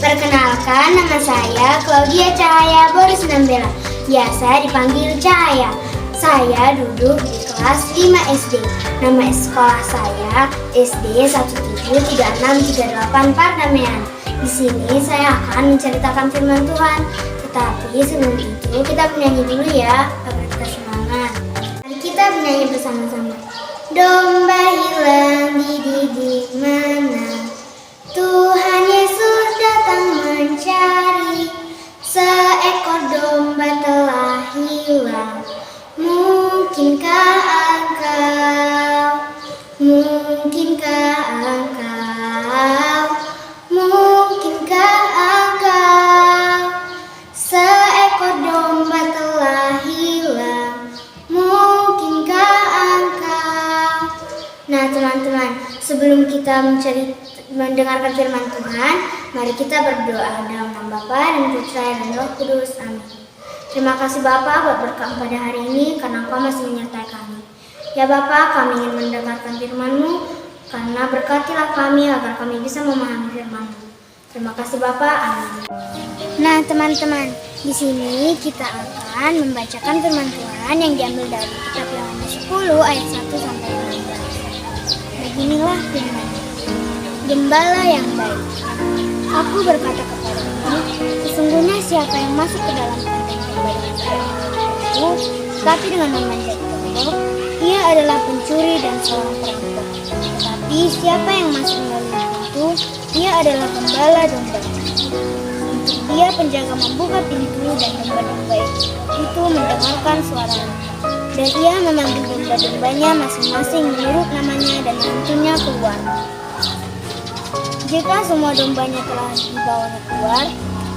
Perkenalkan, nama saya Claudia Cahaya Boris Nambela, biasa dipanggil Cahaya. Saya duduk di kelas 5 SD. Nama sekolah saya SD 173638 Pardamaian. Di sini saya akan menceritakan firman Tuhan. Tetapi sebelum itu kita bernyanyi dulu ya, agar kita semangat. Mari kita bernyanyi bersama-sama. Domba hilang di mana? Tuhan Yesus datang mencari. Seekor domba telah hilang. Mungkinkah engkau? Mungkinkah engkau? Mungkinkah engkau? Seekor domba telah hilang. Mungkinkah engkau? Nah teman-teman, sebelum kita mendengarkan firman Tuhan, mari kita berdoa dalam nama Bapa dan Putra dan Roh Kudus. Amin. Terima kasih Bapa buat berkat pada hari ini karena Engkau masih menyertai kami. Ya Bapa, kami ingin mendengarkan firman-Mu, karena berkatilah kami agar kami bisa memahami firman-Mu. Terima kasih Bapa. Amin. Nah teman-teman, di sini kita akan membacakan firman Tuhan yang diambil dari kitab Yohanes 10 ayat 1 sampai 15. Beginilah firman. Gembala yang baik. Aku berkata kepadamu, sesungguhnya siapa yang masuk ke dalam kandang gembala itu, tapi dengan memanjat tombol, ia adalah pencuri dan seorang perampok. Tetapi siapa yang masuk melalui pintu, ia adalah gembala domba. Untuk dia penjaga membuka pintu dan domba-domba itu mendengarkan suaranya. Dan ia memanggil domba-dombanya masing-masing menurut namanya dan menuntunnya keluar. Jika semua dombanya telah dibawanya keluar,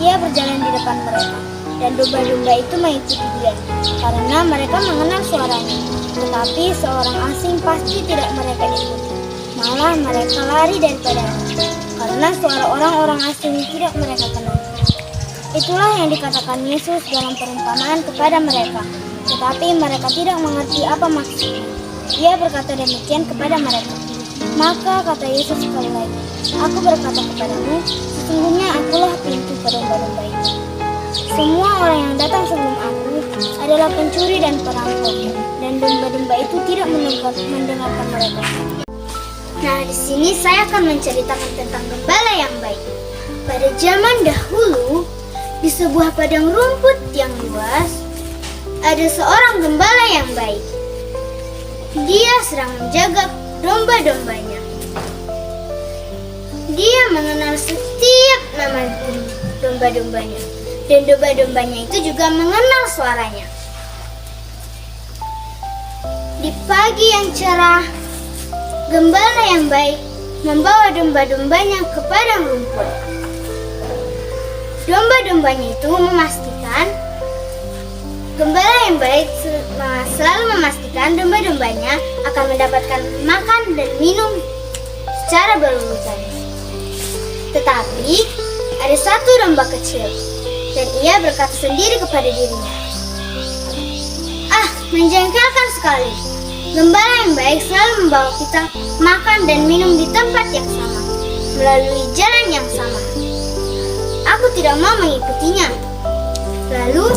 ia berjalan di depan mereka, dan domba-domba itu mengikuti dia, karena mereka mengenal suaranya. Tetapi seorang asing pasti tidak mereka ikuti, malah mereka lari daripadanya, karena suara orang-orang asing tidak mereka kenal. Itulah yang dikatakan Yesus dalam perumpamaan kepada mereka, tetapi mereka tidak mengerti apa maksudnya. Ia berkata demikian kepada mereka. Maka kata Yesus sekali lagi, aku berkata kepadamu, sesungguhnya akulah pintu ke domba-domba itu. Semua orang yang datang sebelum aku adalah pencuri dan perampok, dan domba-domba itu tidak mendengarkan mereka. Nah, di sini saya akan menceritakan tentang gembala yang baik. Pada zaman dahulu, di sebuah padang rumput yang luas, ada seorang gembala yang baik. Dia sedang menjaga domba-dombanya. Dia mengenal setiap nama domba-dombanya, dan domba-dombanya itu juga mengenal suaranya. Di pagi yang cerah, gembala yang baik membawa domba-dombanya ke padang rumput. Domba-dombanya itu memastikan gembala yang baik selalu memastikan domba-dombanya akan mendapatkan makan dan minum secara berurutan. Tetapi ada satu domba kecil, dan ia berkata sendiri kepada dirinya, menjengkelkan sekali. Gembala yang baik selalu membawa kita makan dan minum di tempat yang sama, melalui jalan yang sama. Aku tidak mau mengikutinya. Lalu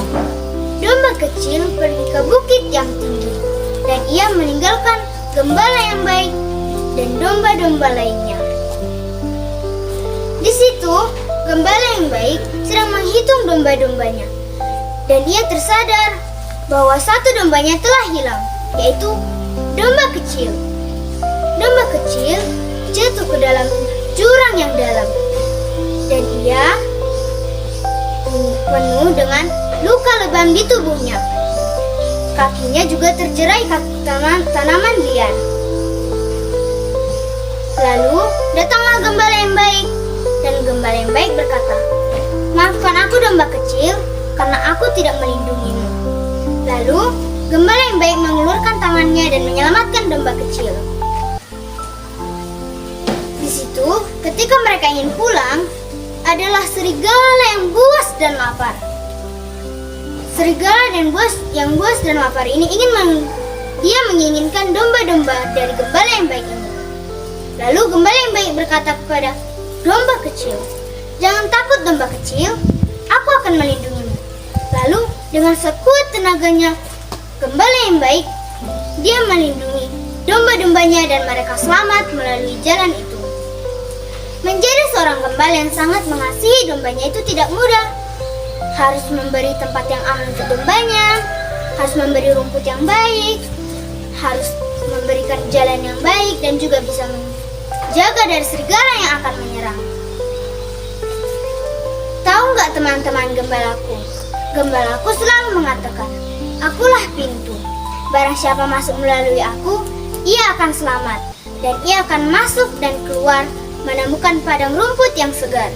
domba kecil pergi ke bukit yang tinggi, dan ia meninggalkan gembala yang baik dan domba-domba lainnya. Di situ, gembala yang baik sedang menghitung domba-dombanya, dan ia tersadar bahwa satu dombanya telah hilang, yaitu domba kecil. Domba kecil jatuh ke dalam jurang yang dalam, dan ia penuh dengan luka lebam di tubuhnya. Kakinya juga terjerai tanaman liar. Lalu datanglah gembala yang baik, dan gembala yang baik berkata, maafkan aku domba kecil, karena aku tidak melindungimu. Lalu gembala yang baik mengulurkan tangannya dan menyelamatkan domba kecil. Di situ, ketika mereka ingin pulang, adalah serigala yang buas dan lapar. Serigala yang buas dan lapar ini dia menginginkan domba-domba dari gembala yang baik ini. Lalu gembala yang baik berkata kepada domba kecil, Jangan takut domba kecil, aku akan melindungimu. Lalu dengan sekuat tenaganya, gembala yang baik, dia melindungi domba-dombanya dan mereka selamat melalui jalan itu. Menjadi seorang gembala yang sangat mengasihi dombanya itu tidak mudah. Harus memberi tempat yang aman untuk dombanya, harus memberi rumput yang baik, harus memberikan jalan yang baik dan juga bisa menjaga dari serigala yang akan menyerang. Tahu nggak teman-teman gembalaku? Gembalaku selalu mengatakan, akulah pintu. Barang siapa masuk melalui aku, ia akan selamat. Dan ia akan masuk dan keluar menemukan padang rumput yang segar.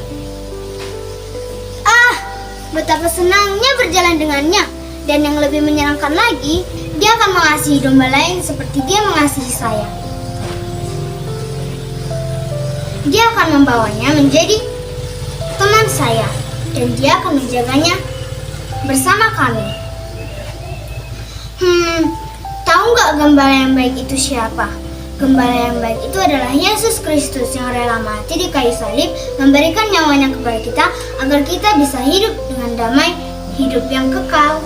Betapa senangnya berjalan dengannya. Dan yang lebih menyenangkan lagi, dia akan mengasihi domba lain seperti dia mengasihi saya. Dia akan membawanya menjadi teman saya. Dan dia akan menjaganya bersama kami. Tahu nggak gembala yang baik itu siapa? Gembala yang baik itu adalah Yesus Kristus yang rela mati di kayu salib, memberikan nyawanya kepada kita agar kita bisa hidup dengan damai, hidup yang kekal.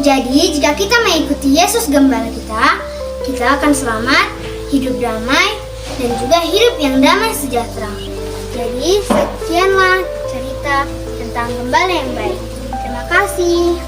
Jadi, jika kita mengikuti Yesus gembala kita akan selamat, hidup damai, dan juga hidup yang damai sejahtera. Jadi, sekianlah cerita tentang gembala yang baik. Terima kasih.